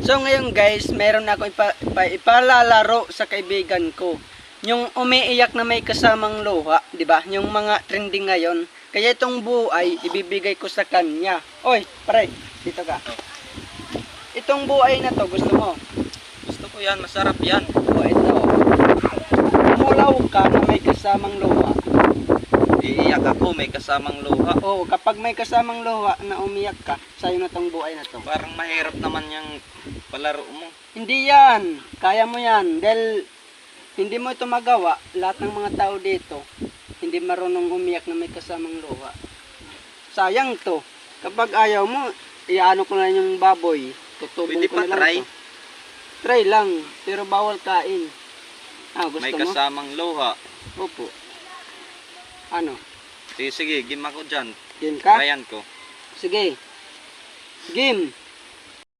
So ngayon guys, meron na ako ipalalaro sa kaibigan ko. Yung umiiyak na may kasamang luha, 'di ba? Yung mga trending ngayon. Kaya itong buhay ibibigay ko sa kanya. Oy, pare, dito ka. Itong buhay na to, gusto mo? Gusto ko yan, masarap yan. O ito. Umulaw ka na may kasamang luha. Iiyak ako, may kasamang luha. Oo, kapag may kasamang luha na umiyak ka, sa'yo na tong buhay na to. Parang mahirap naman yung palaro mo. Hindi yan. Kaya mo yan. Dahil hindi mo ito magawa, lahat ng mga tao dito, hindi marunong umiyak na may kasamang luha. Sayang to. Kapag ayaw mo, iano ko na yung baboy. Tutubong Pwede ko pa na lang try. to. Try lang, pero bawal kain. Gusto May mo? kasamang luha. Opo. Ano? Sige, game ako dyan. Game ka? Tryan ko. Sige. Game.